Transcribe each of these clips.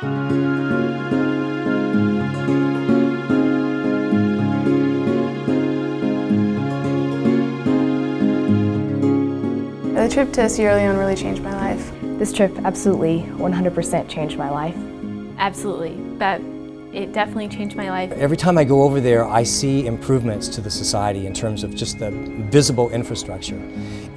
The trip to Sierra Leone really changed my life. This trip absolutely 100% changed my life. Absolutely. It definitely changed my life. Every time I go over there, I see improvements to the society in terms of just the visible infrastructure.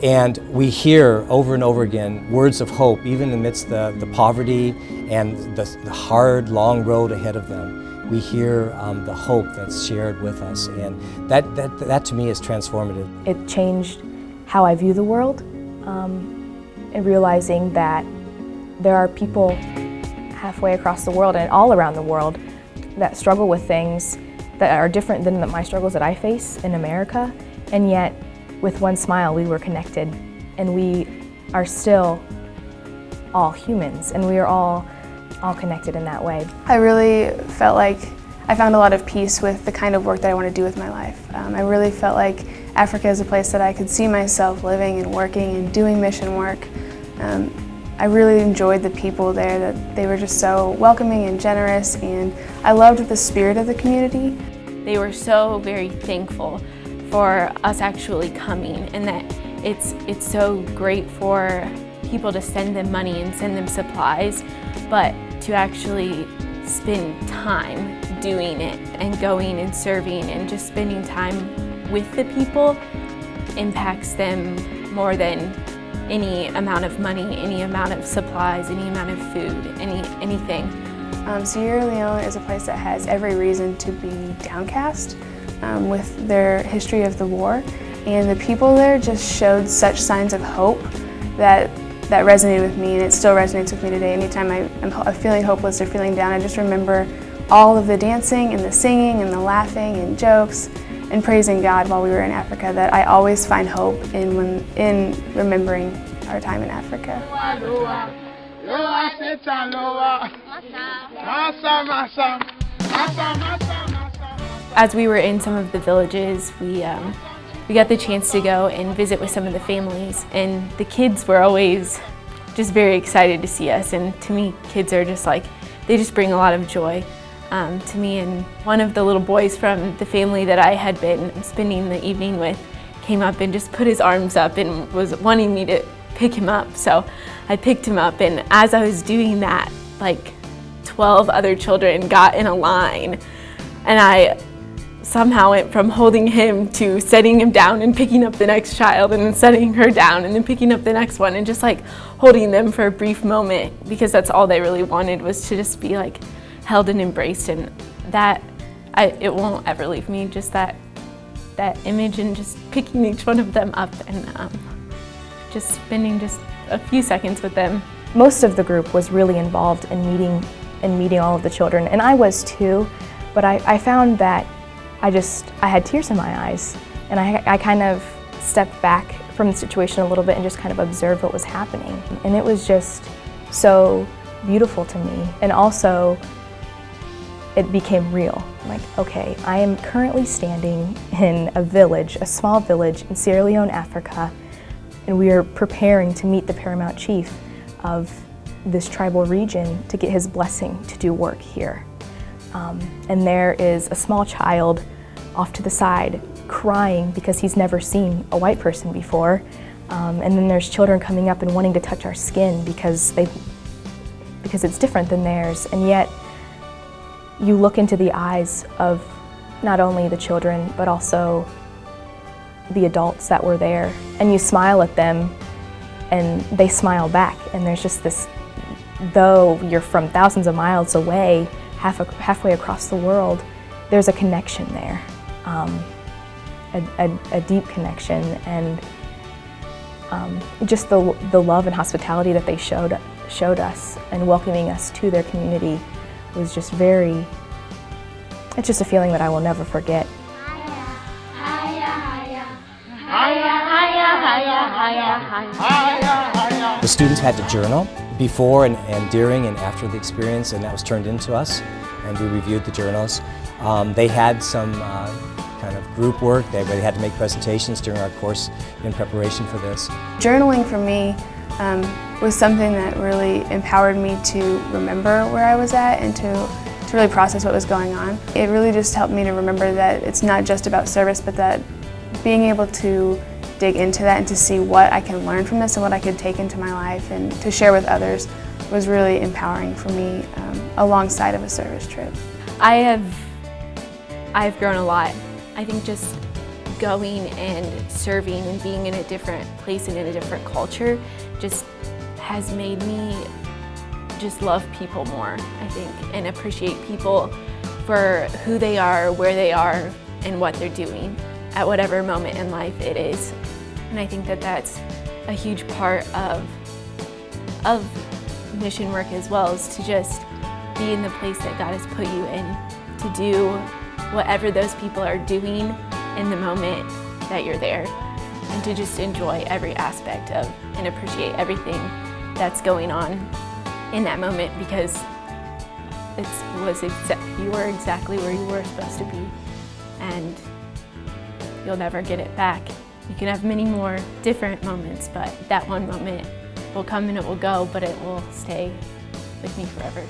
And we hear over and over again words of hope, even amidst the poverty and the hard, long road ahead of them. We hear the hope that's shared with us, and that to me is transformative. It changed how I view the world, and realizing that there are people halfway across the world and all around the world that struggle with things that are different than my struggles that I face in America, and yet with one smile we were connected, and we are still all humans, and we are all connected in that way. I really felt like I found a lot of peace with the kind of work that I want to do with my life. I really felt like Africa is a place that I could see myself living and working and doing mission work. I really enjoyed the people there, that they were just so welcoming and generous, and I loved the spirit of the community. They were so very thankful for us actually coming, and that it's so great for people to send them money and send them supplies, but to actually spend time doing it and going and serving and just spending time with the people impacts them more than any amount of money, any amount of supplies, any amount of food, anything. Sierra Leone is a place that has every reason to be downcast with their history of the war, and the people there just showed such signs of hope that resonated with me, and it still resonates with me today. Anytime I'm feeling hopeless or feeling down, I just remember all of the dancing and the singing and the laughing and jokes and praising God while we were in Africa, that I always find hope in remembering our time in Africa. As we were in some of the villages, we got the chance to go and visit with some of the families, and the kids were always just very excited to see us, and to me, kids are just like, they just bring a lot of joy to me. And one of the little boys from the family that I had been spending the evening with came up and just put his arms up and was wanting me to pick him up. So I picked him up, and as I was doing that, like 12 other children got in a line, and I somehow went from holding him to setting him down and picking up the next child, and then setting her down and then picking up the next one, and just like holding them for a brief moment, because that's all they really wanted, was to just be like held and embraced. And that it won't ever leave me, just that image, and just picking each one of them up and just spending just a few seconds with them. Most of the group was really involved in meeting all of the children, and I was too, but I found that I had tears in my eyes, and I kind of stepped back from the situation a little bit and just kind of observed what was happening. And it was just so beautiful to me. And also, it became real. Like, okay, I am currently standing in a village, a small village in Sierra Leone, Africa, and we are preparing to meet the paramount chief of this tribal region to get his blessing to do work here. And there is a small child off to the side crying because he's never seen a white person before. And then there's children coming up and wanting to touch our skin because it's different than theirs. And yet you look into the eyes of not only the children but also the adults that were there, and you smile at them and they smile back, and there's just this, though you're from thousands of miles away, halfway across the world, there's a connection there, a deep connection, and just the love and hospitality that they showed us and welcoming us to their community was just it's just a feeling that I will never forget. The students had to journal before and during and after the experience, and that was turned into us, and we reviewed the journals. They had some kind of group work where they had to make presentations during our course in preparation for this. Journaling for me was something that really empowered me to remember where I was at and to really process what was going on. It really just helped me to remember that it's not just about service, but that being able to dig into that and to see what I can learn from this and what I could take into my life and to share with others was really empowering for me alongside of a service trip. I've grown a lot. I think just going and serving and being in a different place and in a different culture just has made me just love people more, I think, and appreciate people for who they are, where they are, and what they're doing at whatever moment in life it is. And I think that that's a huge part of mission work as well, is to just be in the place that God has put you in, to do whatever those people are doing in the moment that you're there, and to just enjoy every aspect of and appreciate everything that's going on in that moment, because you were exactly where you were supposed to be, and you'll never get it back. You can have many more different moments, but that one moment will come and it will go, but it will stay with me forever.